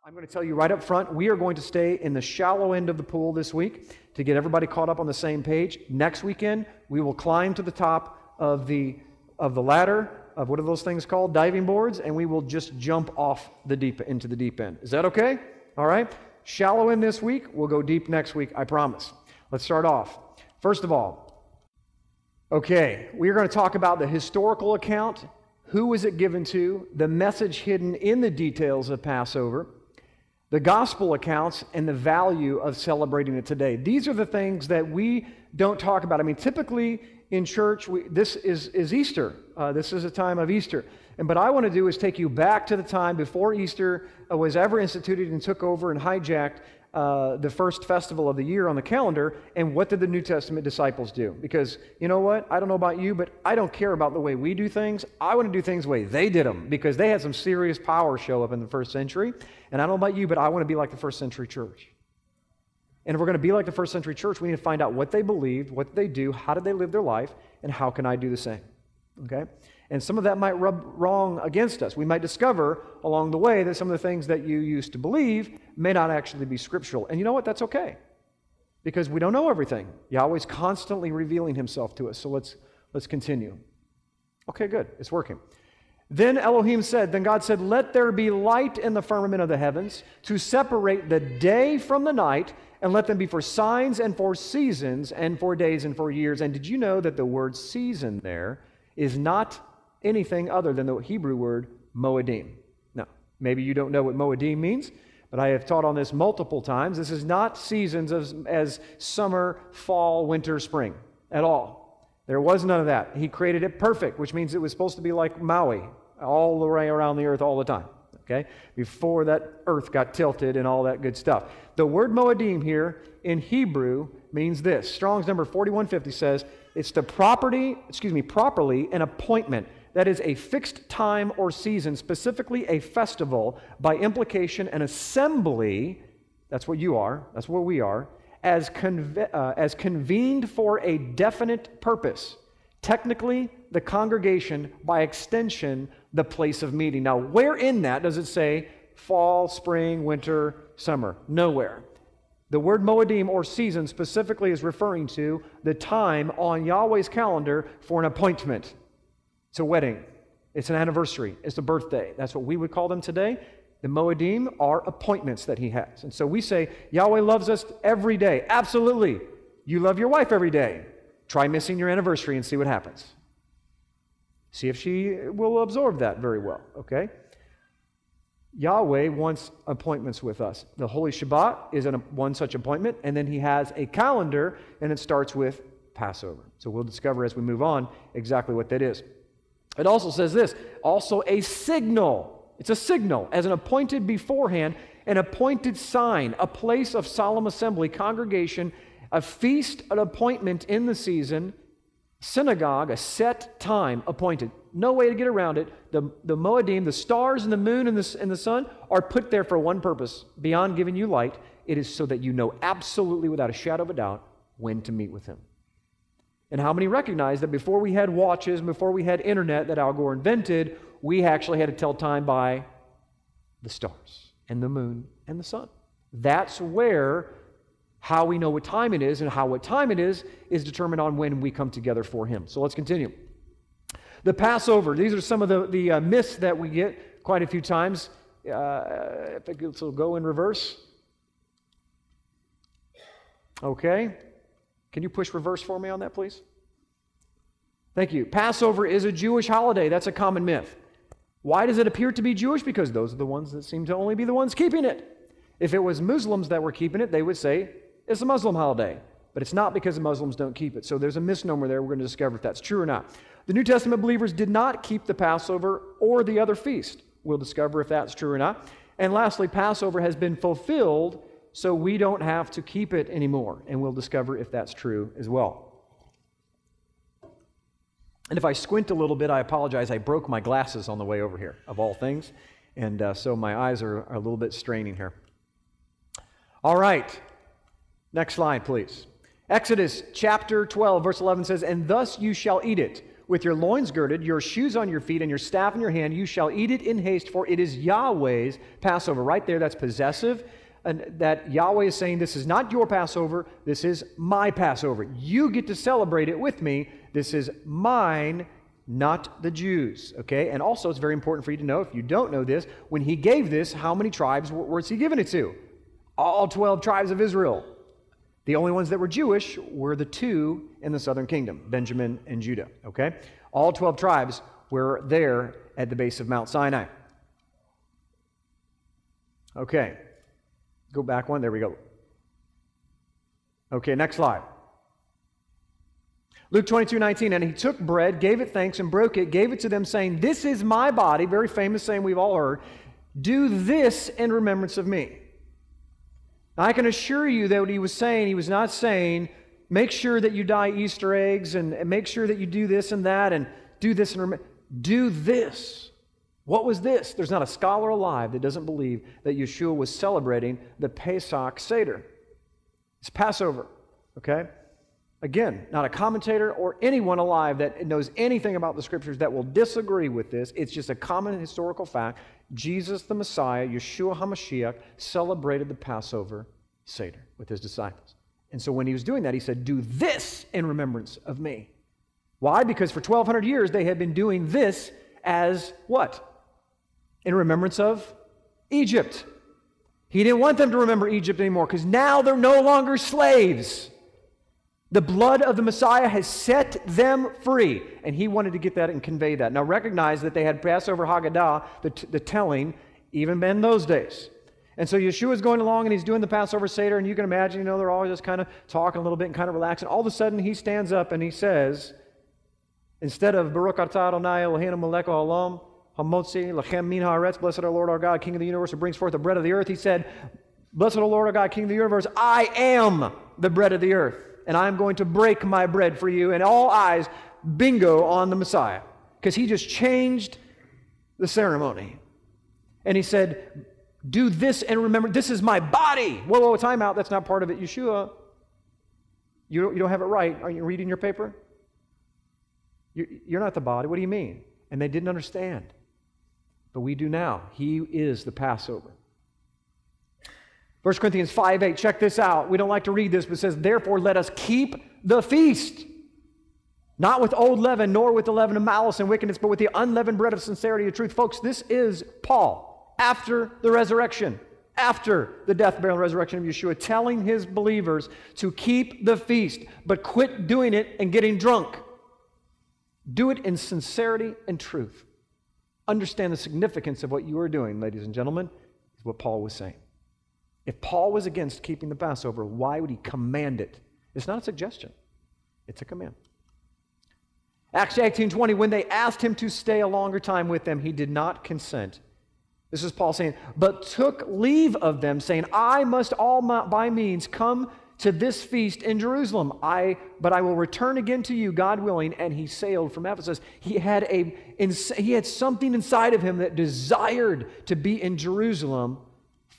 I'm going to tell you right up front, we are going to stay in the shallow end of the pool this week to get everybody caught up on the same page. Next weekend, we will climb to the top of the ladder of, what are those things called? Diving boards, and we will just jump off into the deep end. Is that okay? All right? Shallow end this week, we'll go deep next week, I promise. Let's start off. First of all, okay, we're going to talk about the historical account. Who was it given to? The message hidden in the details of Passover. The gospel accounts and the value of celebrating it today. These are the things that we don't talk about. I mean, typically in church, this is Easter. This is a time of Easter. But I want to do is take you back to the time before Easter was ever instituted and took over and hijacked the first festival of the year on the calendar. And what did the New Testament disciples do? Because, you know what? I don't know about you, but I don't care about the way we do things. I want to do things the way they did them, because they had some serious power show up in the first century. And I don't know about you, but I want to be like the first century church. And if we're going to be like the first century church, we need to find out what they believed, what they do, how did they live their life, and how can I do the same? Okay? And some of that might rub wrong against us. We might discover along the way that some of the things that you used to believe may not actually be scriptural. And you know what? That's okay. Because we don't know everything. Yahweh's constantly revealing himself to us. So let's continue. Okay, good. It's working. Then God said, let there be light in the firmament of the heavens to separate the day from the night, and let them be for signs and for seasons and for days and for years. And did you know that the word season there is not anything other than the Hebrew word moedim? Now, maybe you don't know what moedim means, but I have taught on this multiple times. This is not seasons as summer, fall, winter, spring at all. There was none of that. He created it perfect, which means it was supposed to be like Maui, all the way around the earth all the time, okay? Before that earth got tilted and all that good stuff. The word moedim here in Hebrew means this. Strong's number 4150 says, it's the properly an appointment. That is a fixed time or season, specifically a festival, by implication an assembly, that's what you are, that's what we are, as convened for a definite purpose. Technically, the congregation, by extension, the place of meeting. Now, where in that does it say fall, spring, winter, summer? Nowhere. The word moedim or season specifically is referring to the time on Yahweh's calendar for an appointment. It's a wedding. It's an anniversary. It's a birthday. That's what we would call them today. The moedim are appointments that he has. And so we say, Yahweh loves us every day. Absolutely. You love your wife every day. Try missing your anniversary and see what happens. See if she will absorb that very well, okay? Yahweh wants appointments with us. The Holy Shabbat is one such appointment, and then he has a calendar, and it starts with Passover. So we'll discover as we move on exactly what that is. It also says this, also a signal. It's a signal, as an appointed beforehand, an appointed sign, a place of solemn assembly, congregation, a feast, an appointment in the season, synagogue, a set time appointed. No way to get around it. The moedim, the stars and the moon and the sun are put there for one purpose. Beyond giving you light, it is so that you know absolutely without a shadow of a doubt when to meet with him. And how many recognize that before we had watches, before we had internet that Al Gore invented, we actually had to tell time by the stars and the moon and the sun. That's where how we know what time it is, and how what time it is determined on when we come together for him. So let's continue. The Passover, these are some of the myths that we get quite a few times. If I could go in reverse. Okay. Can you push reverse for me on that, please? Thank you. Passover is a Jewish holiday. That's a common myth. Why does it appear to be Jewish? Because those are the ones that seem to only be the ones keeping it. If it was Muslims that were keeping it, they would say it's a Muslim holiday. But it's not because the Muslims don't keep it. So there's a misnomer there. We're going to discover if that's true or not. The New Testament believers did not keep the Passover or the other feast. We'll discover if that's true or not. And lastly, Passover has been fulfilled, so we don't have to keep it anymore. And we'll discover if that's true as well. And if I squint a little bit, I apologize. I broke my glasses on the way over here, of all things. And so my eyes are a little bit straining here. All right. Next slide, please. Exodus chapter 12, verse 11 says, "And thus you shall eat it, with your loins girded, your shoes on your feet, and your staff in your hand. You shall eat it in haste, for it is Yahweh's Passover. Right there, that's possessive. And that Yahweh is saying, this is not your Passover, this is my Passover. You get to celebrate it with me. This is mine, not the Jews. Okay? And also, it's very important for you to know, if you don't know this, when he gave this, how many tribes was he giving it to? All 12 tribes of Israel. The only ones that were Jewish were the 2 in the southern kingdom, Benjamin and Judah. Okay? All 12 tribes were there at the base of Mount Sinai. Okay. Go back one. There we go. Okay, next slide. Luke 22:19, and he took bread, gave it thanks, and broke it, gave it to them, saying, this is my body, very famous saying we've all heard, do this in remembrance of me. Now, I can assure you that what he was saying, he was not saying, make sure that you dye Easter eggs, and make sure that you do this and that, and do this and remember. Do this. What was this? There's not a scholar alive that doesn't believe that Yeshua was celebrating the Pesach Seder. It's Passover, okay? Again, not a commentator or anyone alive that knows anything about the Scriptures that will disagree with this. It's just a common historical fact. Jesus the Messiah, Yeshua HaMashiach, celebrated the Passover Seder with his disciples. And so when he was doing that, he said, do this in remembrance of me. Why? Because for 1,200 years they had been doing this as what? In remembrance of Egypt. He didn't want them to remember Egypt anymore because now they're no longer slaves. The blood of the Messiah has set them free. And he wanted to get that and convey that. Now recognize that they had Passover Haggadah, the telling, even in those days. And so Yeshua's going along and he's doing the Passover Seder, and you can imagine, they're all just kind of talking a little bit and kind of relaxing. All of a sudden he stands up and he says, instead of Baruch atah Adonai Eloheinu melech haolam, Hamotzi, Lachem Min Haaretz, blessed are Lord our God, King of the universe, who brings forth the bread of the earth. He said, blessed are Lord our God, King of the universe, I am the bread of the earth, and I'm going to break my bread for you. And all eyes, bingo, on the Messiah, because he just changed the ceremony. And he said, do this and remember, this is my body. Whoa, time out, that's not part of it. Yeshua, you don't have it right. Are you reading your paper? You're not the body. What do you mean? And they didn't understand. But we do now. He is the Passover. 1 Corinthians 5:8, check this out. We don't like to read this, but it says, therefore let us keep the feast. Not with old leaven, nor with the leaven of malice and wickedness, but with the unleavened bread of sincerity and truth. Folks, this is Paul, after the resurrection, after the death, burial, and resurrection of Yeshua, telling his believers to keep the feast, but quit doing it and getting drunk. Do it in sincerity and truth. Understand the significance of what you are doing, ladies and gentlemen, is what Paul was saying. If Paul was against keeping the Passover, why would he command it? It's not a suggestion. It's a command. Acts 18:20, when they asked him to stay a longer time with them, he did not consent. This is Paul saying, but took leave of them, saying, I must all by means come to this feast in Jerusalem. But I will return again to you, God willing. And he sailed from Ephesus. He had something inside of him that desired to be in Jerusalem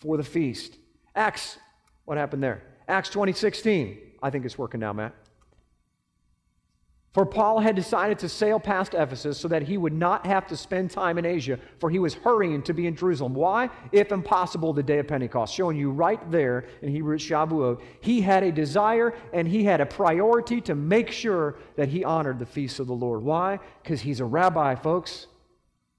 for the feast. Acts, what happened there? Acts 20:16. I think it's working now, Matt. For Paul had decided to sail past Ephesus so that he would not have to spend time in Asia, for he was hurrying to be in Jerusalem. Why? If impossible, the day of Pentecost. Showing you right there in Hebrew Shavuot, he had a desire and he had a priority to make sure that he honored the feasts of the Lord. Why? Because he's a rabbi, folks.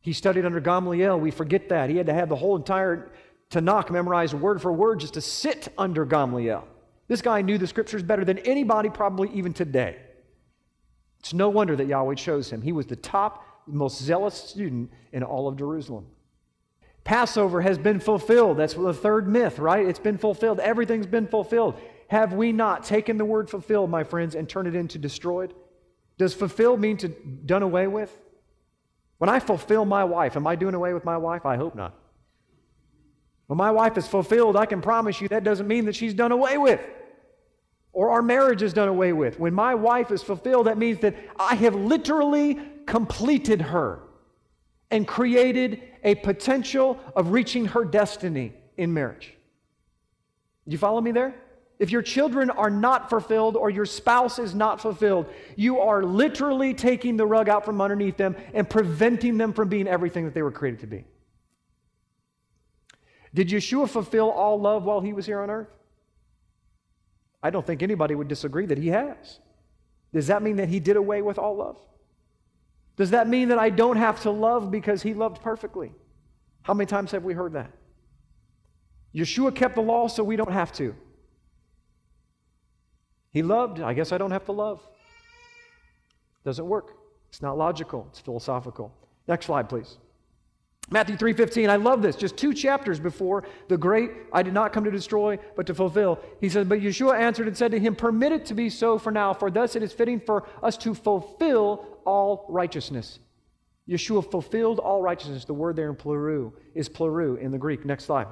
He studied under Gamaliel. We forget that. He had to have the whole entire Tanakh memorized word for word just to sit under Gamaliel. This guy knew the Scriptures better than anybody probably even today. It's no wonder that Yahweh chose him. He was the top, most zealous student in all of Jerusalem. Passover has been fulfilled. That's the third myth, right? It's been fulfilled. Everything's been fulfilled. Have we not taken the word fulfilled, my friends, and turned it into destroyed? Does fulfilled mean to done away with? When I fulfill my wife, am I doing away with my wife? I hope not. When my wife is fulfilled, I can promise you that doesn't mean that she's done away with. Or our marriage is done away with. When my wife is fulfilled, that means that I have literally completed her and created a potential of reaching her destiny in marriage. Do you follow me there? if your children are not fulfilled or your spouse is not fulfilled, you are literally taking the rug out from underneath them and preventing them from being everything that they were created to be. Did Yeshua fulfill all love while he was here on earth? I don't think anybody would disagree that he has. Does that mean that he did away with all love? Does that mean that I don't have to love because he loved perfectly? How many times have we heard that? Yeshua kept the law, so we don't have to. He loved, I guess I don't have to love. Doesn't work. It's not logical. It's philosophical. Next slide, please. Matthew 3:15, I love this. Just 2 chapters before the great, I did not come to destroy, but to fulfill. He says, but Yeshua answered and said to him, permit it to be so for now, for thus it is fitting for us to fulfill all righteousness. Yeshua fulfilled all righteousness. The word there in plerou is plerou in the Greek. Next slide.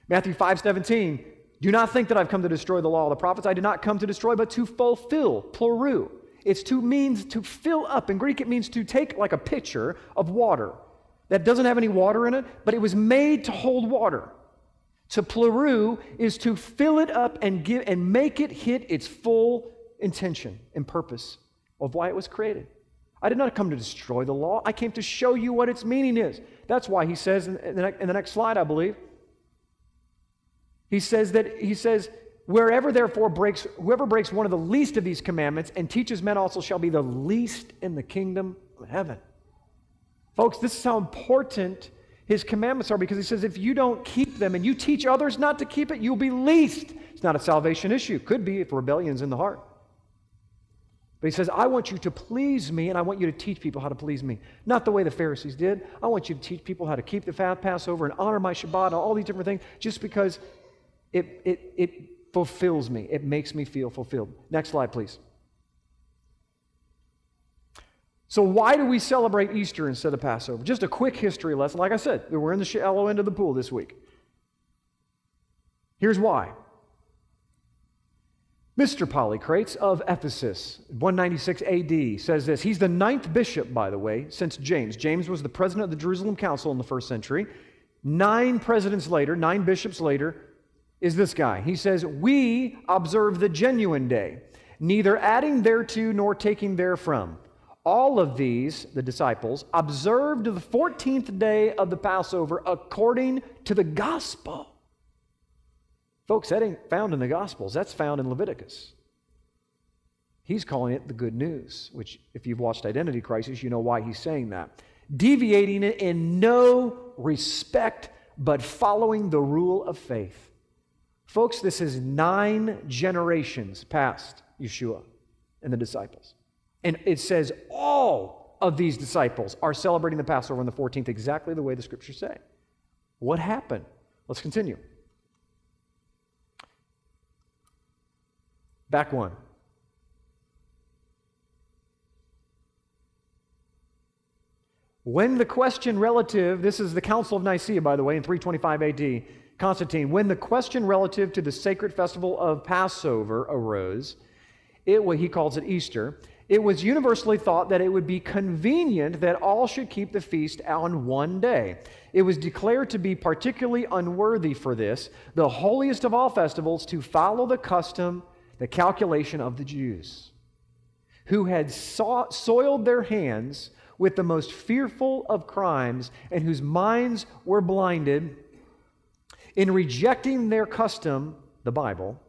Matthew 5:17, do not think that I've come to destroy the law of the prophets. I did not come to destroy, but to fulfill, plerou. It's means to fill up. In Greek, it means to take like a pitcher of water that doesn't have any water in it, but it was made to hold water. To plerou is to fill it up and make it hit its full intention and purpose of why it was created. I did not come to destroy the law. I came to show you what its meaning is. That's why he says in the next slide, I believe, he says, whoever breaks one of the least of these commandments and teaches men also shall be the least in the kingdom of heaven. Folks, this is how important his commandments are, because he says if you don't keep them and you teach others not to keep it, you'll be least. It's not a salvation issue. Could be if rebellion's in the heart. But he says, I want you to please me, and I want you to teach people how to please me. Not the way the Pharisees did. I want you to teach people how to keep the Passover and honor my Shabbat and all these different things, just because it fulfills me. It makes me feel fulfilled. Next slide, please. So why do we celebrate Easter instead of Passover? Just a quick history lesson. Like I said, we're in the shallow end of the pool this week. Here's why. Mr. Polycrates of Ephesus, 196 AD, says this. He's the 9th bishop, by the way, since James. James was the president of the Jerusalem Council in the 1st century. 9 presidents later, 9 bishops later, is this guy. He says, we observe the genuine day, neither adding thereto nor taking therefrom. All of these, the disciples, observed the 14th day of the Passover according to the gospel. Folks, that ain't found in the Gospels. That's found in Leviticus. He's calling it the good news, which if you've watched Identity Crisis, you know why he's saying that. Deviating it in no respect, but following the rule of faith. Folks, this is 9 generations past Yeshua and the disciples. And it says all of these disciples are celebrating the Passover on the 14th exactly the way the Scriptures say. What happened? Let's continue. Back one. When the question relative, this is the Council of Nicaea, by the way, in 325 AD, Constantine, when the question relative to the sacred festival of Passover arose, he calls it Easter, it was universally thought that it would be convenient that all should keep the feast on one day. It was declared to be particularly unworthy for this, the holiest of all festivals, to follow the custom, the calculation of the Jews, who had soiled their hands with the most fearful of crimes and whose minds were blinded. In rejecting their custom, the Bible,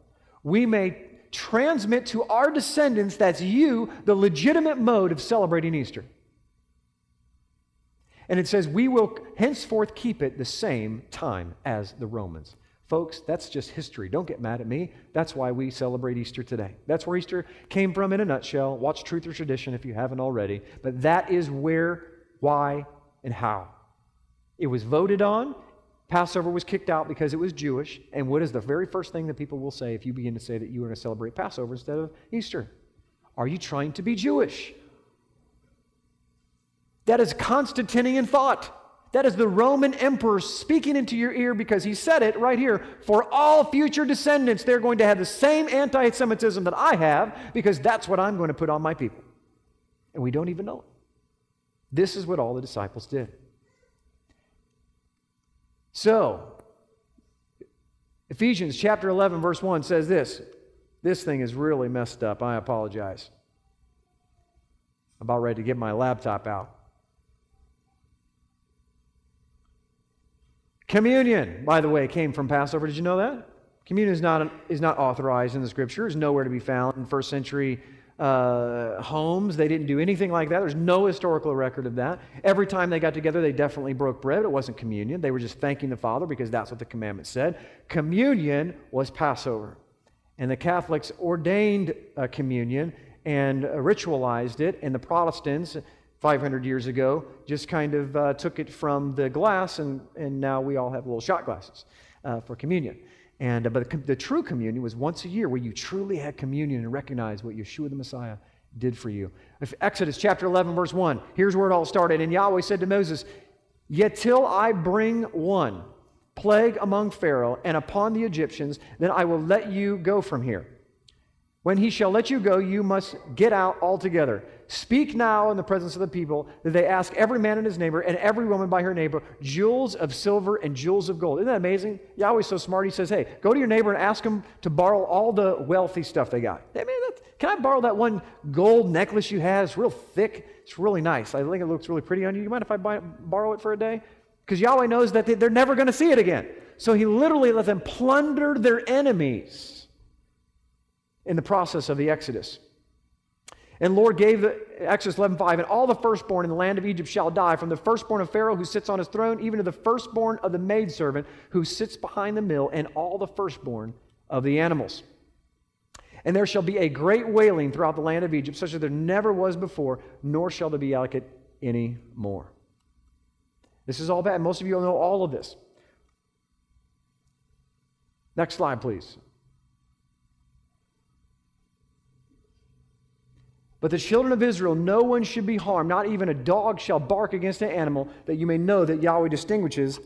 we may transmit to our descendants, that's you, the legitimate mode of celebrating Easter. And it says, we will henceforth keep it the same time as the Romans. Folks, that's just history. Don't get mad at me. That's why we celebrate Easter today. That's where Easter came from in a nutshell. Watch Truth or Tradition if you haven't already. But that is where, why, and how. It was voted on. Passover was kicked out because it was Jewish. And what is the very first thing that people will say if you begin to say that you are going to celebrate Passover instead of Easter? Are you trying to be Jewish? That is Constantinian thought. That is the Roman emperor speaking into your ear, because he said it right here. For all future descendants, they're going to have the same anti-Semitism that I have, because that's what I'm going to put on my people. And we don't even know it. This is what all the disciples did. So, Ephesians chapter 11, verse 1 says this. This thing is really messed up. I apologize. I'm about ready to get my laptop out. Communion, by the way, came from Passover. Did you know that? Communion is not authorized in the Scripture. It's nowhere to be found in first century homes. They didn't do anything like that. There's no historical record of that. Every time they got together, they definitely broke bread. It wasn't communion. They were just thanking the Father because that's what the commandment said. Communion was Passover. And the Catholics ordained communion and ritualized it, and the Protestants 500 years ago just kind of took it from the glass, and now we all have little shot glasses for communion. But the true communion was once a year where you truly had communion and recognized what Yeshua the Messiah did for you. Exodus chapter 11, verse 1, here's where it all started. And Yahweh said to Moses, "Yet till I bring one plague among Pharaoh and upon the Egyptians, then I will let you go from here. When he shall let you go, you must get out altogether. Speak now in the presence of the people that they ask every man and his neighbor and every woman by her neighbor jewels of silver and jewels of gold." Isn't that amazing? Yahweh's so smart. He says, hey, go to your neighbor and ask him to borrow all the wealthy stuff they got. Hey, man, can I borrow that one gold necklace you have? It's real thick. It's really nice. I think it looks really pretty on you. You mind if I borrow it for a day? Because Yahweh knows that they're never going to see it again. So he literally let them plunder their enemies in the process of the Exodus. And Lord gave Exodus 11:5, "And all the firstborn in the land of Egypt shall die, from the firstborn of Pharaoh who sits on his throne, even to the firstborn of the maidservant who sits behind the mill, and all the firstborn of the animals. And there shall be a great wailing throughout the land of Egypt, such as there never was before, nor shall there be like it any more." This is all bad. Most of you know all of this. Next slide, please. "But the children of Israel, no one should be harmed, not even a dog shall bark against an animal, that you may know that Yahweh distinguishes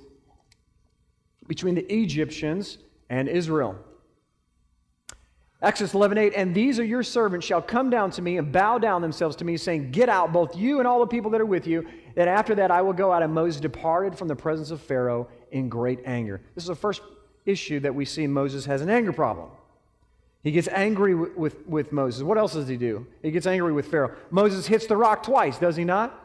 between the Egyptians and Israel." Exodus 11:8, "And these are your servants shall come down to me and bow down themselves to me, saying, Get out, both you and all the people that are with you. That after that I will go out." And Moses departed from the presence of Pharaoh in great anger. This is the first issue that we see Moses has an anger problem. He gets angry with Moses. What else does he do? He gets angry with Pharaoh. Moses hits the rock twice, does he not?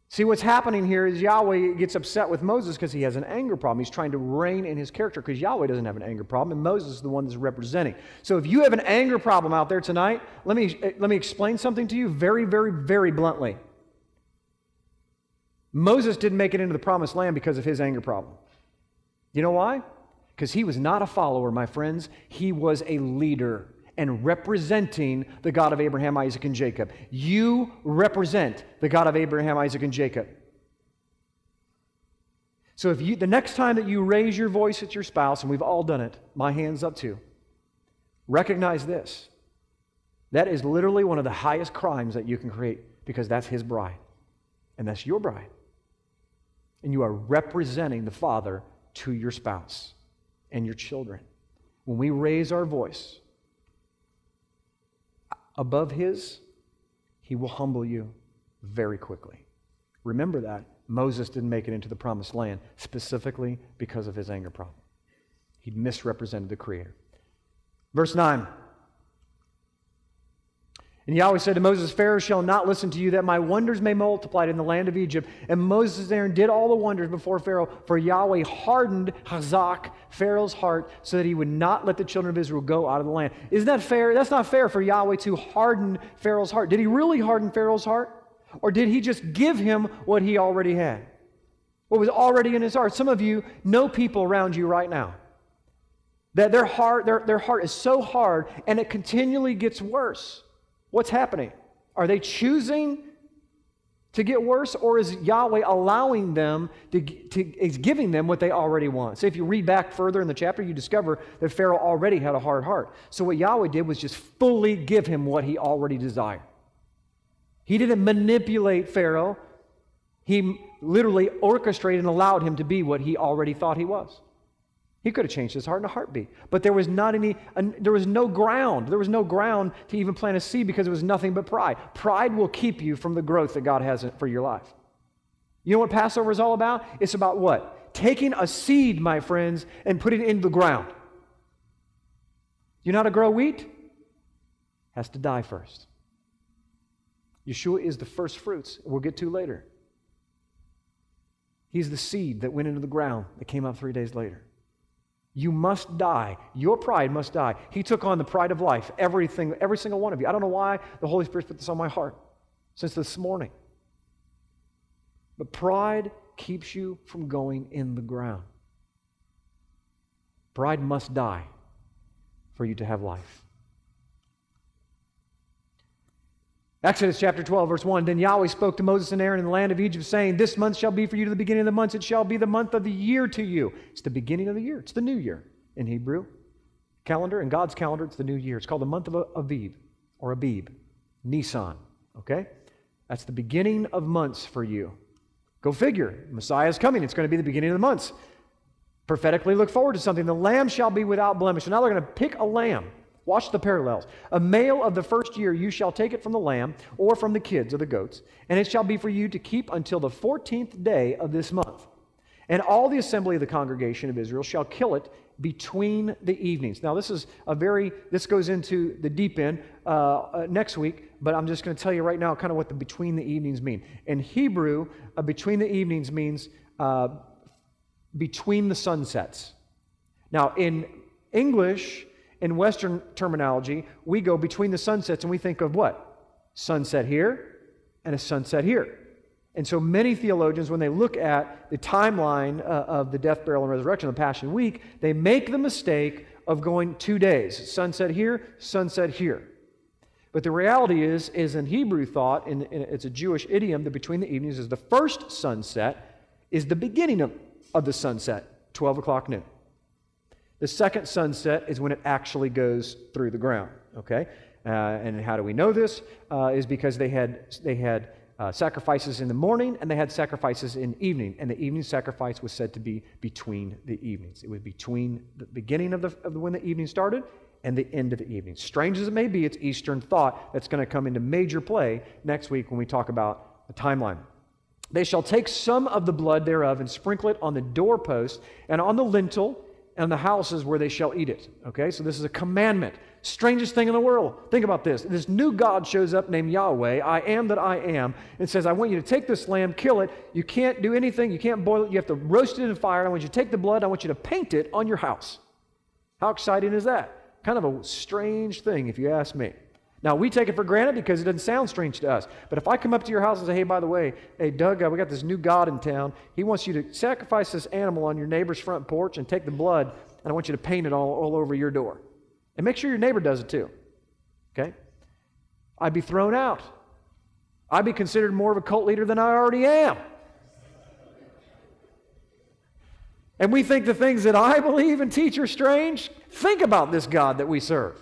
See, what's happening here is Yahweh gets upset with Moses because he has an anger problem. He's trying to reign in his character because Yahweh doesn't have an anger problem, and Moses is the one that's representing. So if you have an anger problem out there tonight, let me explain something to you very, very, very bluntly. Moses didn't make it into the promised land because of his anger problem. You know why? Because he was not a follower, my friends. He was a leader and representing the God of Abraham, Isaac, and Jacob. You represent the God of Abraham, Isaac, and Jacob. So the next time that you raise your voice at your spouse, and we've all done it, my hand's up too, recognize this. That is literally one of the highest crimes that you can create, because that's his bride, and that's your bride. And you are representing the Father to your spouse and your children. When we raise our voice above his, he will humble you very quickly. Remember that. Moses didn't make it into the promised land specifically because of his anger problem. He misrepresented the Creator. Verse 9. "And Yahweh said to Moses, Pharaoh shall not listen to you, that my wonders may multiply in the land of Egypt. And Moses and Aaron did all the wonders before Pharaoh, for Yahweh hardened Hazak, Pharaoh's heart, so that he would not let the children of Israel go out of the land." Isn't that fair? That's not fair for Yahweh to harden Pharaoh's heart. Did he really harden Pharaoh's heart? Or did he just give him what he already had? What was already in his heart? Some of you know people around you right now that their heart is so hard, and it continually gets worse. What's happening? Are they choosing to get worse, or is Yahweh allowing them is giving them what they already want? So if you read back further in the chapter, you discover that Pharaoh already had a hard heart. So what Yahweh did was just fully give him what he already desired. He didn't manipulate Pharaoh. He literally orchestrated and allowed him to be what he already thought he was. He could have changed his heart in a heartbeat. But there was no ground. There was no ground to even plant a seed, because it was nothing but pride. Pride will keep you from the growth that God has for your life. You know what Passover is all about? It's about what? taking a seed, my friends, and putting it into the ground. You know how to grow wheat? It has to die first. Yeshua is the first fruits, we'll get to later. He's the seed that went into the ground that came up 3 days later. You must die. Your pride must die. He took on the pride of life, every single one of you. I don't know why the Holy Spirit put this on my heart since this morning. But pride keeps you from going in the ground. Pride must die for you to have life. Exodus chapter 12, verse 1, Then Yahweh spoke to Moses and Aaron in the land of Egypt, saying, This month shall be for you to the beginning of the months. It shall be the month of the year to you. It's the beginning of the year. It's the new year in Hebrew calendar. In God's calendar, it's the new year. It's called the month of Aviv, or Abib, Nisan. Okay? That's the beginning of months for you. Go figure. Messiah is coming. It's going to be the beginning of the months. Prophetically look forward to something. The lamb shall be without blemish. So now they're going to pick a lamb. Watch the parallels. A male of the first year, you shall take it from the lamb or from the kids or the goats, and it shall be for you to keep until the 14th day of this month. And all the assembly of the congregation of Israel shall kill it between the evenings. Now, this goes into the deep end next week, but I'm just going to tell you right now kind of what the between the evenings mean. In Hebrew, between the evenings means between the sunsets. Now, in English, in Western terminology, we go between the sunsets and we think of what? Sunset here and a sunset here. And so many theologians, when they look at the timeline of the death, burial, and resurrection of the Passion Week, they make the mistake of going 2 days. Sunset here, sunset here. But the reality is in Hebrew thought, and it's a Jewish idiom, that between the evenings is the first sunset is the beginning of the sunset, 12 o'clock noon. The second sunset is when it actually goes through the ground, okay? And how do we know this? Is because they had sacrifices in the morning and they had sacrifices in the evening, and the evening sacrifice was said to be between the evenings. It was between the beginning of when the evening started and the end of the evening. Strange as it may be, it's Eastern thought that's going to come into major play next week when we talk about the timeline. They shall take some of the blood thereof and sprinkle it on the doorpost and on the lintel and the houses where they shall eat it. Okay, so this is a commandment. Strangest thing in the world. Think about this. This new God shows up named Yahweh, I am that I am, and says, I want you to take this lamb, kill it. You can't do anything. You can't boil it. You have to roast it in fire. I want you to take the blood. I want you to paint it on your house. How exciting is that? Kind of a strange thing, if you ask me. Now, we take it for granted because it doesn't sound strange to us. But if I come up to your house and say, hey, by the way, hey, Doug, we got this new God in town. He wants you to sacrifice this animal on your neighbor's front porch and take the blood, and I want you to paint it all over your door. And make sure your neighbor does it too. Okay? I'd be thrown out. I'd be considered more of a cult leader than I already am. And we think the things that I believe and teach are strange. Think about this God that we serve.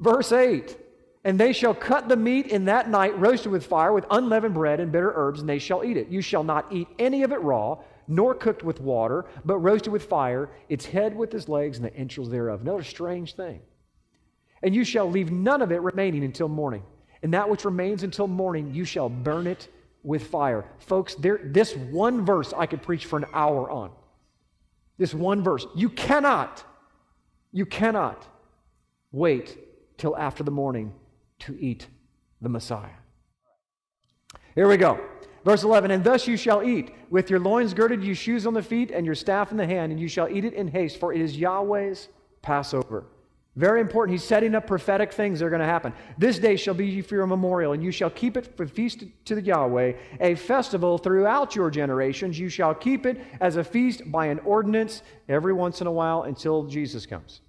Verse 8, and they shall cut the meat in that night, roasted with fire, with unleavened bread and bitter herbs, and they shall eat it. You shall not eat any of it raw, nor cooked with water, but roasted with fire, its head with its legs and the entrails thereof. Another strange thing. And you shall leave none of it remaining until morning. And that which remains until morning, you shall burn it with fire. Folks, this one verse I could preach for an hour on. This one verse. You cannot wait till after the morning to eat the Messiah. Here we go. Verse 11, and thus you shall eat, with your loins girded, your shoes on the feet, and your staff in the hand, and you shall eat it in haste, for it is Yahweh's Passover. Very important. He's setting up prophetic things that are going to happen. This day shall be for your memorial, and you shall keep it for feast to the Yahweh, a festival throughout your generations. You shall keep it as a feast by an ordinance every once in a while until Jesus comes.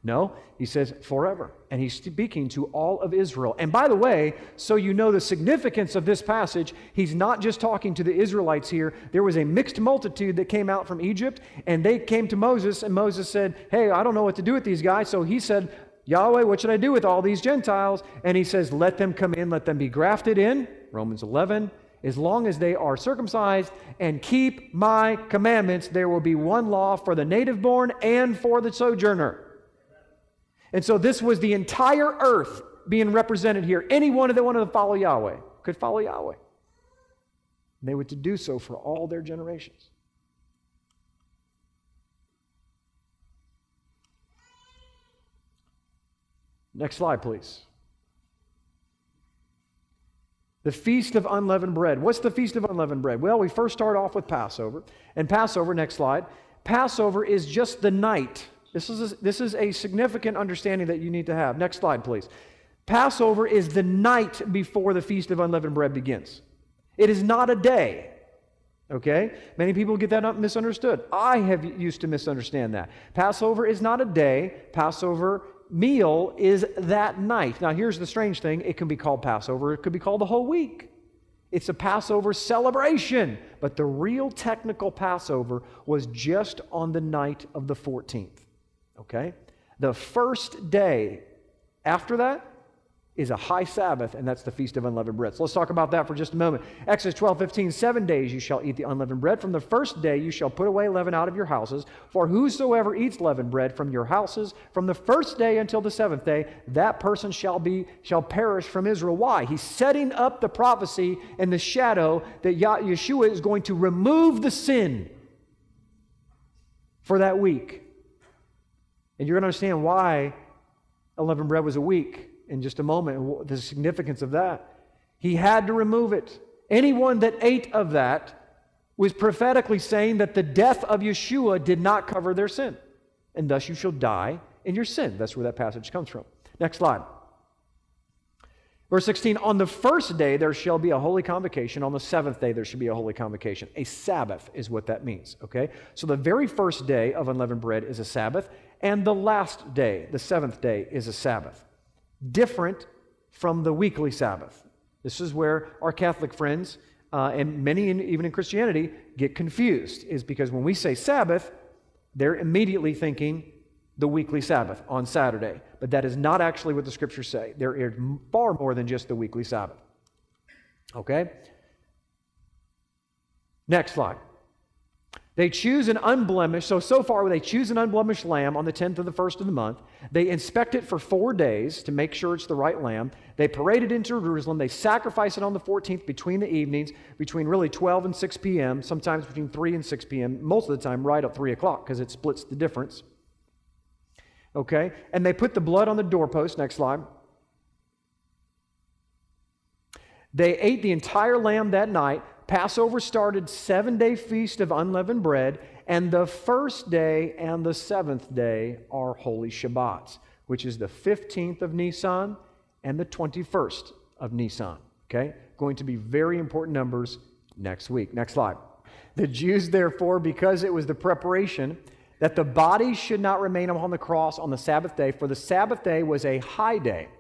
No, he says forever. And he's speaking to all of Israel. And by the way, so you know the significance of this passage, he's not just talking to the Israelites here. There was a mixed multitude that came out from Egypt, and they came to Moses, and Moses said, hey, I don't know what to do with these guys. So he said, Yahweh, what should I do with all these Gentiles? And he says, let them come in, let them be grafted in, Romans 11. As long as they are circumcised and keep my commandments, there will be one law for the native born and for the sojourner. And so this was the entire earth being represented here. Anyone that wanted to follow Yahweh could follow Yahweh. And they were to do so for all their generations. Next slide, please. The Feast of Unleavened Bread. What's the Feast of Unleavened Bread? Well, we first start off with Passover. And Passover, next slide, Passover is just the night. This is a significant understanding that you need to have. Next slide, please. Passover is the night before the Feast of Unleavened Bread begins. It is not a day. Okay? Many people get that misunderstood. I have used to misunderstand that. Passover is not a day. Passover meal is that night. Now, here's the strange thing. It can be called Passover. It could be called the whole week. It's a Passover celebration. But the real technical Passover was just on the night of the 14th. Okay? The first day after that is a high Sabbath, and that's the Feast of Unleavened Bread. So let's talk about that for just a moment. Exodus 12:15, 7 days you shall eat the unleavened bread. From the first day you shall put away leaven out of your houses. For whosoever eats leavened bread from your houses, from the first day until the seventh day, that person shall perish from Israel. Why? He's setting up the prophecy and the shadow that Yeshua is going to remove the sin for that week. And you're going to understand why unleavened bread was a week in just a moment, and the significance of that. He had to remove it. Anyone that ate of that was prophetically saying that the death of Yeshua did not cover their sin. And thus you shall die in your sin. That's where that passage comes from. Next slide. Verse 16, on the first day there shall be a holy convocation. On the seventh day there shall be a holy convocation. A Sabbath is what that means, okay? So the very first day of unleavened bread is a Sabbath, and the last day, the seventh day, is a Sabbath. Different from the weekly Sabbath. This is where our Catholic friends, and many even in Christianity, get confused, is because when we say Sabbath, they're immediately thinking the weekly Sabbath on Saturday. But that is not actually what the Scriptures say. There is far more than just the weekly Sabbath. Okay? Next slide. They choose an unblemished, so far they choose an unblemished lamb on the 10th of the first of the month. They inspect it for 4 days to make sure it's the right lamb. They parade it into Jerusalem. They sacrifice it on the 14th between the evenings, between really 12 and 6 p.m., sometimes between 3 and 6 p.m., most of the time right at 3 o'clock because it splits the difference. Okay? And they put the blood on the doorpost. Next slide. They ate the entire lamb that night. Passover started 7-day feast of unleavened bread, and the first day and the seventh day are holy Shabbats, which is the 15th of Nisan and the 21st of Nisan. Okay? Going to be very important numbers next week. Next slide. The Jews, therefore, because it was the preparation that the body should not remain upon the cross on the Sabbath day, for the Sabbath day was a high day,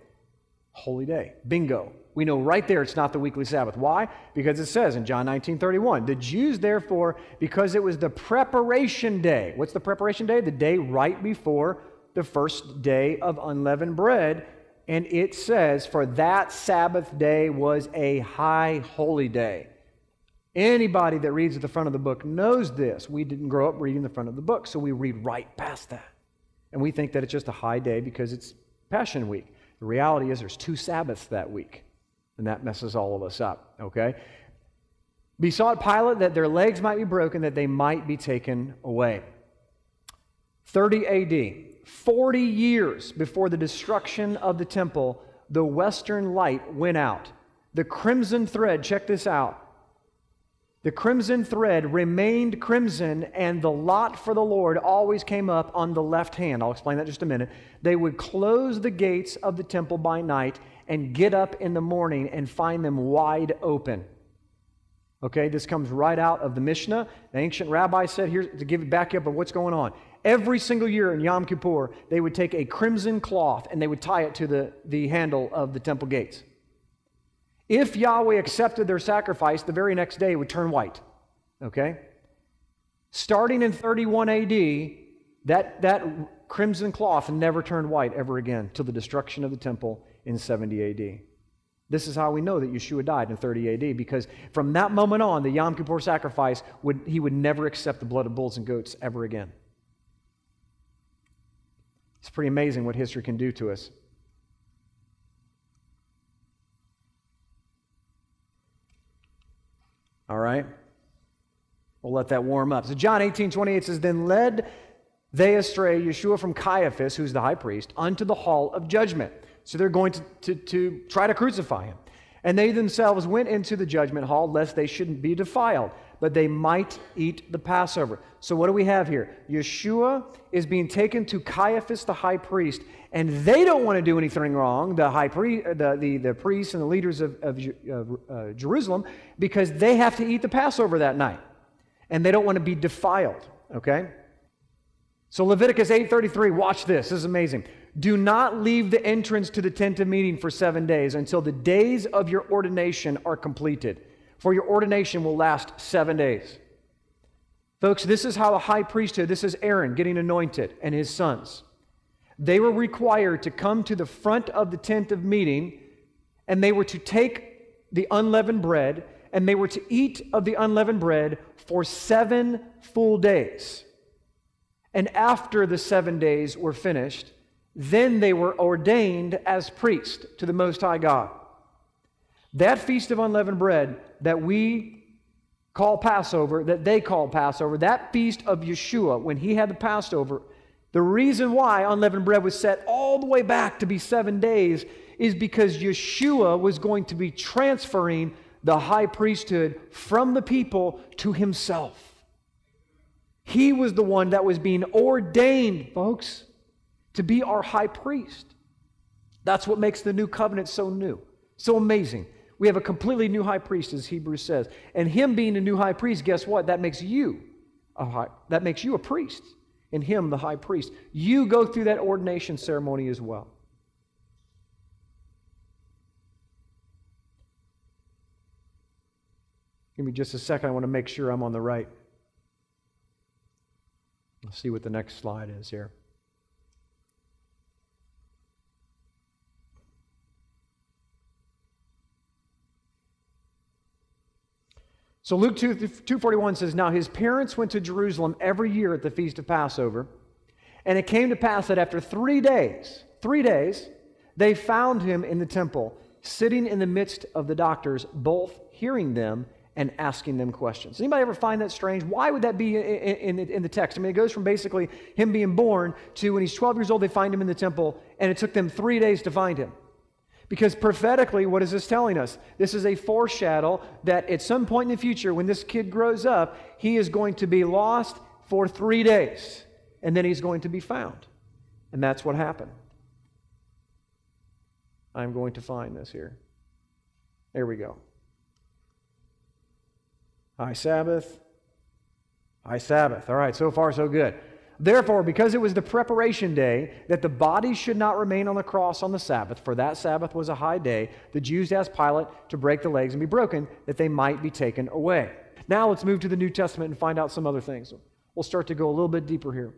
holy day. Bingo. We know right there it's not the weekly Sabbath. Why? Because it says in John 19:31, the Jews therefore, because it was the preparation day. What's the preparation day? The day right before the first day of unleavened bread. And it says, for that Sabbath day was a high holy day. Anybody that reads at the front of the book knows this. We didn't grow up reading the front of the book, so we read right past that. And we think that it's just a high day because it's Passion Week. The reality is there's 2 Sabbaths that week. And that messes all of us up, okay? Besought Pilate that their legs might be broken, that they might be taken away. 30 AD, 40 years before the destruction of the temple, the western light went out. The crimson thread, check this out. The crimson thread remained crimson, and the lot for the Lord always came up on the left hand. I'll explain that in just a minute. They would close the gates of the temple by night and get up in the morning and find them wide open. Okay, this comes right out of the Mishnah. The ancient rabbi said, here to give it back up of what's going on. Every single year in Yom Kippur, they would take a crimson cloth and they would tie it to the handle of the temple gates. If Yahweh accepted their sacrifice, the very next day it would turn white. Okay? Starting in 31 AD, that crimson cloth never turned white ever again till the destruction of the temple in 70 AD. This is how we know that Yeshua died in 30 AD, because from that moment on, the Yom Kippur sacrifice, he would never accept the blood of bulls and goats ever again. It's pretty amazing what history can do to us. All right? We'll let that warm up. So John 18:28 says, Then led they astray Yeshua from Caiaphas, who's the high priest, unto the hall of judgment. So they're going to try to crucify him. And they themselves went into the judgment hall, lest they shouldn't be defiled, but they might eat the Passover. So what do we have here? Yeshua is being taken to Caiaphas, the high priest, and they don't want to do anything wrong, the high priest, the priests and the leaders of Jerusalem, because they have to eat the Passover that night, and they don't want to be defiled. Okay. So Leviticus 8:33. Watch this. This is amazing. Do not leave the entrance to the tent of meeting for 7 days until the days of your ordination are completed. For your ordination will last 7 days. Folks, this is how the high priesthood, this is Aaron getting anointed and his sons. They were required to come to the front of the tent of meeting, and they were to take the unleavened bread, and they were to eat of the unleavened bread for 7 full days. And after the 7 days were finished, then they were ordained as priests to the Most High God. That feast of unleavened bread that we call Passover, that they call Passover, that feast of Yeshua, when he had the Passover, the reason why unleavened bread was set all the way back to be 7 days is because Yeshua was going to be transferring the high priesthood from the people to himself. He was the one that was being ordained, folks, to be our high priest. That's what makes the new covenant so new, so amazing. We have a completely new high priest, as Hebrews says. And him being a new high priest, guess what? That makes you a priest. And him, the high priest. You go through that ordination ceremony as well. Give me just a second. I want to make sure I'm on the right. Let's see what the next slide is here. So Luke 2:41 says, Now his parents went to Jerusalem every year at the feast of Passover, and it came to pass that after 3 days, they found him in the temple, sitting in the midst of the doctors, both hearing them and asking them questions. Anybody ever find that strange? Why would that be in the text? I mean, it goes from basically him being born to when he's 12 years old, they find him in the temple, and it took them 3 days to find him. Because prophetically, what is this telling us? This is a foreshadow that at some point in the future, when this kid grows up, he is going to be lost for 3 days, and then he's going to be found. And that's what happened. I'm going to find this here. There we go. High Sabbath. High Sabbath. All right, so far so good. Therefore, because it was the preparation day, that the body should not remain on the cross on the Sabbath, for that Sabbath was a high day, the Jews asked Pilate to break the legs and be broken, that they might be taken away. Now let's move to the New Testament and find out some other things. We'll start to go a little bit deeper here.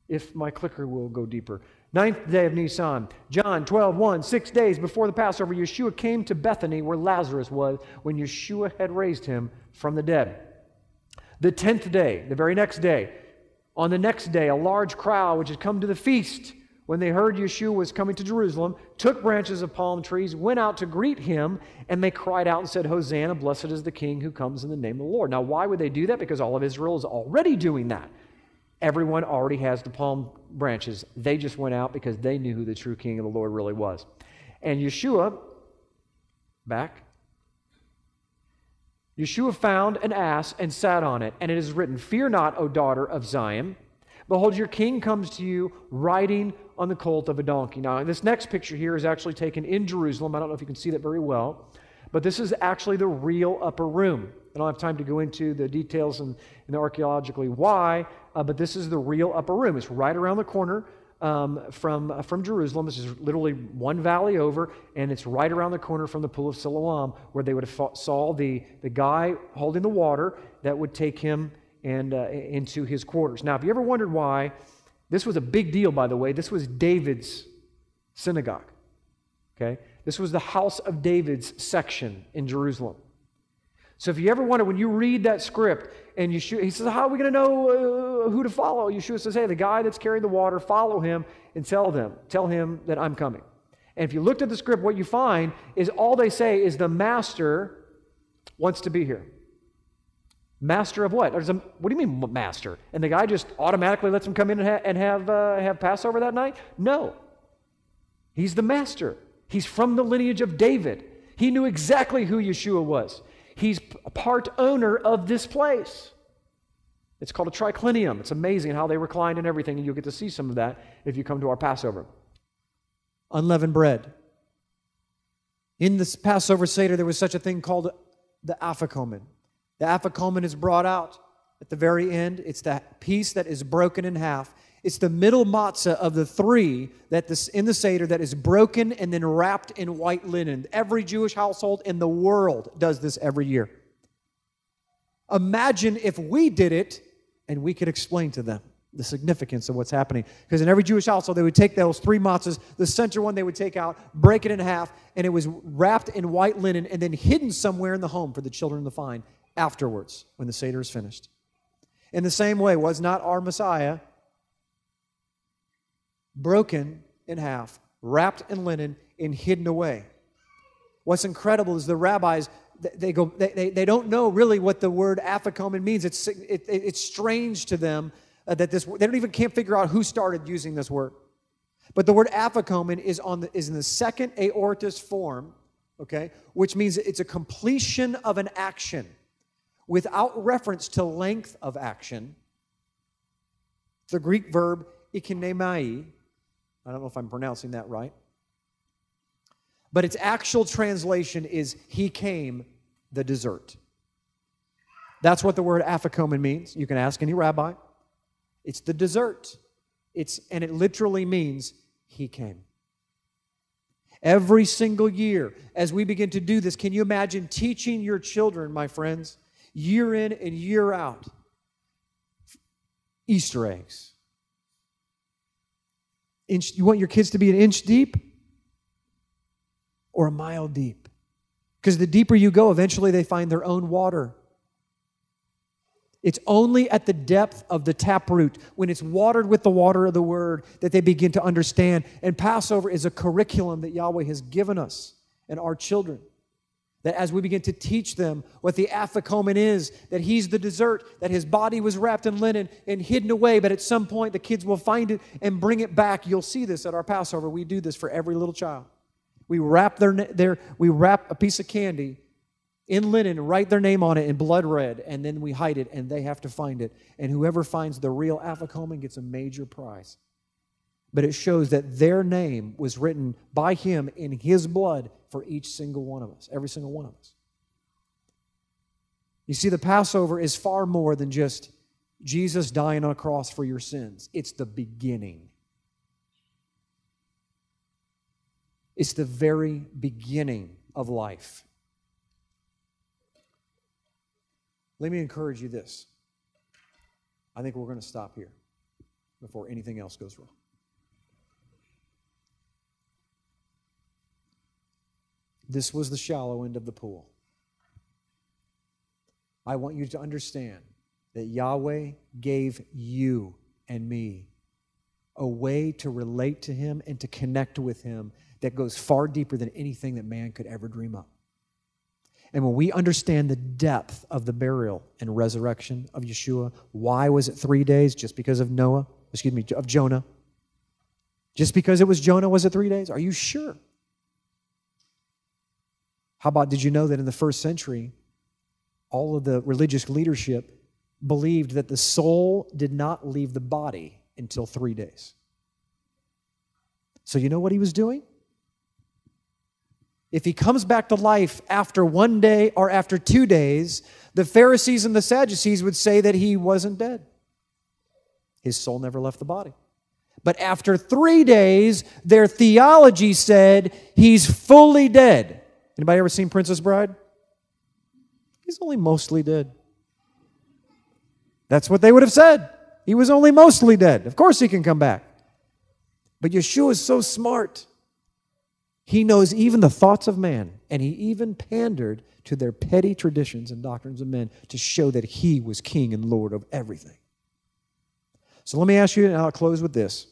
If my clicker will go deeper. 9th day of Nisan, John 12:1, 6 days before the Passover, Yeshua came to Bethany where Lazarus was when Yeshua had raised him from the dead. The 10th day, the very next day, on the next day, a large crowd which had come to the feast, when they heard Yeshua was coming to Jerusalem, took branches of palm trees, went out to greet him, and they cried out and said, Hosanna, blessed is the King who comes in the name of the Lord. Now, why would they do that? Because all of Israel is already doing that. Everyone already has the palm branches. They just went out because they knew who the true King of the Lord really was. And Yeshua found an ass and sat on it, and it is written, Fear not, O daughter of Zion. Behold, your king comes to you riding on the colt of a donkey. Now, this next picture here is actually taken in Jerusalem. I don't know if you can see that very well, but this is actually the real upper room. I don't have time to go into the details and archaeologically why, but this is the real upper room. It's right around the corner from Jerusalem. This is literally one valley over, and it's right around the corner from the pool of Siloam, where they would have saw the guy holding the water that would take him and into his quarters. Now, if you ever wondered why, this was a big deal, by the way. This was David's synagogue. Okay, this was the house of David's section in Jerusalem. So if you ever wonder, when you read that script, and Yeshua, he says, how are we going to know who to follow? Yeshua says, hey, the guy that's carrying the water, follow him and tell him that I'm coming. And if you looked at the script, what you find is all they say is the master wants to be here. Master of what? What do you mean master? And the guy just automatically lets him come in and have Passover that night? No. He's the master. He's from the lineage of David. He knew exactly who Yeshua was. He's part owner of this place. It's called a triclinium. It's amazing how they reclined and everything, and you'll get to see some of that if you come to our Passover. Unleavened bread. In this Passover Seder, there was such a thing called the afikomen. The afikomen is brought out at the very end. It's that piece that is broken in half. It's the middle matzah of the three in the Seder that is broken and then wrapped in white linen. Every Jewish household in the world does this every year. Imagine if we did it and we could explain to them the significance of what's happening. Because in every Jewish household, they would take those three matzahs, the center one they would take out, break it in half, and it was wrapped in white linen and then hidden somewhere in the home for the children to find afterwards when the Seder is finished. In the same way, was not our Messiah broken in half, wrapped in linen, and hidden away? What's incredible is the rabbis, they don't know really what the word afikomen means. It's strange to them that can't figure out who started using this word. But the word afikomen is in the second aorist form, okay, which means it's a completion of an action without reference to length of action. The Greek verb ikinemai. I don't know if I'm pronouncing that right. But its actual translation is, he came, the dessert. That's what the word afikomen means. You can ask any rabbi. It's the dessert. And it literally means, he came. Every single year, as we begin to do this, can you imagine teaching your children, my friends, year in and year out, Easter eggs? You want your kids to be an inch deep or a mile deep? Because the deeper you go, eventually they find their own water. It's only at the depth of the taproot, when it's watered with the water of the Word, that they begin to understand. And Passover is a curriculum that Yahweh has given us and our children. That as we begin to teach them what the afikomen is, that he's the dessert, that his body was wrapped in linen and hidden away, but at some point the kids will find it and bring it back. You'll see this at our Passover. We do this for every little child. We wrap we wrap a piece of candy in linen, write their name on it in blood red, and then we hide it, and they have to find it. And whoever finds the real afikomen gets a major prize. But it shows that their name was written by him in his blood for each single one of us, every single one of us. You see, the Passover is far more than just Jesus dying on a cross for your sins. It's the beginning. It's the very beginning of life. Let me encourage you this. I think we're going to stop here before anything else goes wrong. This was the shallow end of the pool. I want you to understand that Yahweh gave you and me a way to relate to Him and to connect with Him that goes far deeper than anything that man could ever dream up. And when we understand the depth of the burial and resurrection of Yeshua, why was it 3 days? Just because of Jonah? Just because it was Jonah, was it 3 days? Are you sure? How about, did you know that in the first century, all of the religious leadership believed that the soul did not leave the body until 3 days? So you know what he was doing? If he comes back to life after 1 day or after 2 days, the Pharisees and the Sadducees would say that he wasn't dead. His soul never left the body. But after 3 days, their theology said he's fully dead. Anybody ever seen Princess Bride? He's only mostly dead. That's what they would have said. He was only mostly dead. Of course he can come back. But Yeshua is so smart. He knows even the thoughts of man, and he even pandered to their petty traditions and doctrines of men to show that he was king and Lord of everything. So let me ask you, and I'll close with this.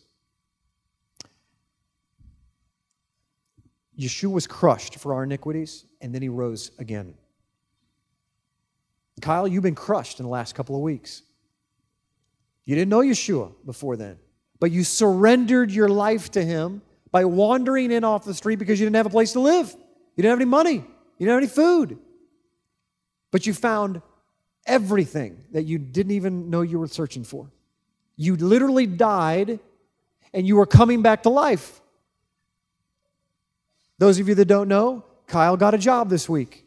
Yeshua was crushed for our iniquities, and then he rose again. Kyle, you've been crushed in the last couple of weeks. You didn't know Yeshua before then, but you surrendered your life to Him by wandering in off the street because you didn't have a place to live. You didn't have any money. You didn't have any food. But you found everything that you didn't even know you were searching for. You literally died and you were coming back to life. Those of you that don't know, Kyle got a job this week.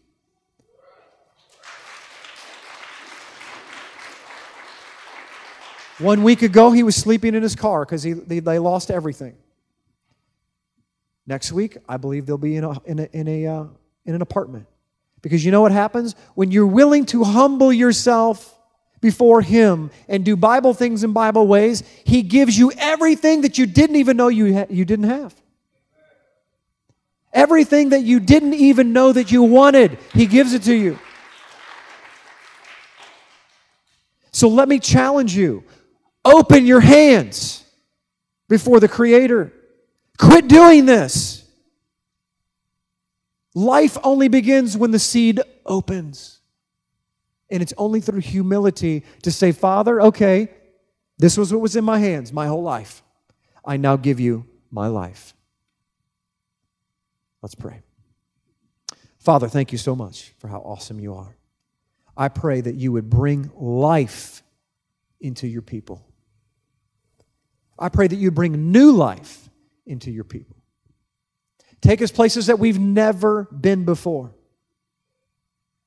One week ago, he was sleeping in his car because they lost everything. Next week, I believe they'll be in an apartment. Because you know what happens? When you're willing to humble yourself before Him and do Bible things in Bible ways, He gives you everything that you didn't even know you didn't have. Everything that you didn't even know that you wanted, He gives it to you. So let me challenge you. Open your hands before the Creator. Quit doing this. Life only begins when the seed opens. And it's only through humility to say, Father, okay, this was what was in my hands my whole life. I now give you my life. Let's pray. Father, thank you so much for how awesome you are. I pray that you would bring life into your people. I pray that you bring new life into your people. Take us places that we've never been before.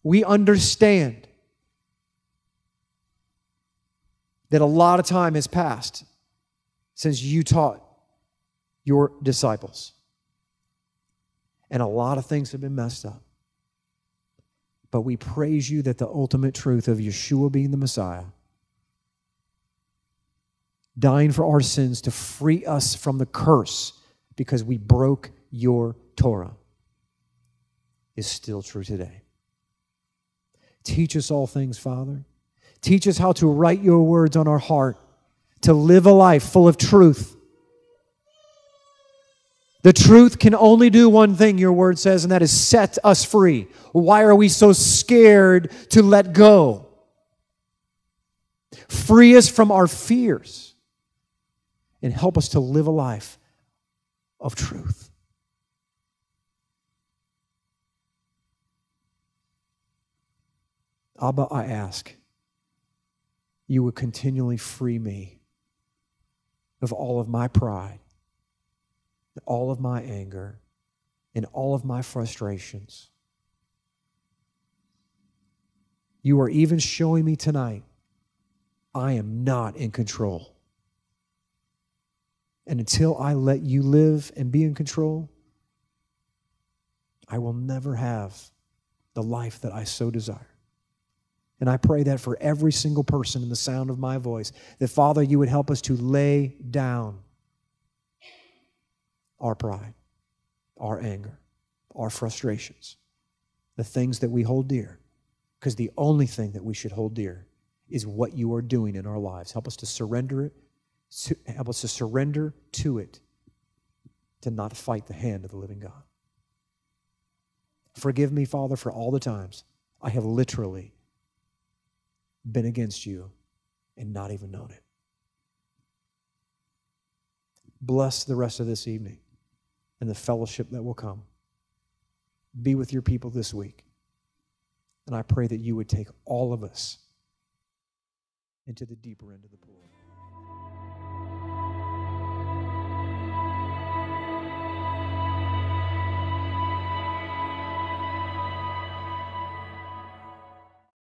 We understand that a lot of time has passed since you taught your disciples. And a lot of things have been messed up. But we praise you that the ultimate truth of Yeshua being the Messiah, dying for our sins to free us from the curse because we broke your Torah, is still true today. Teach us all things, Father. Teach us how to write your words on our heart, to live a life full of truth. The truth can only do one thing, your word says, and that is set us free. Why are we so scared to let go? Free us from our fears and help us to live a life of truth. Abba, I ask you would continually free me of all of my pride, all of my anger, and all of my frustrations. You are even showing me tonight, I am not in control. And until I let you live and be in control, I will never have the life that I so desire. And I pray that for every single person in the sound of my voice, that Father, you would help us to lay down our pride, our anger, our frustrations, the things that we hold dear. Because the only thing that we should hold dear is what you are doing in our lives. Help us to surrender it. Help us to surrender to it, to not fight the hand of the living God. Forgive me, Father, for all the times I have literally been against you and not even known it. Bless the rest of this evening and the fellowship that will come. Be with your people this week. And I pray that you would take all of us into the deeper end of the pool.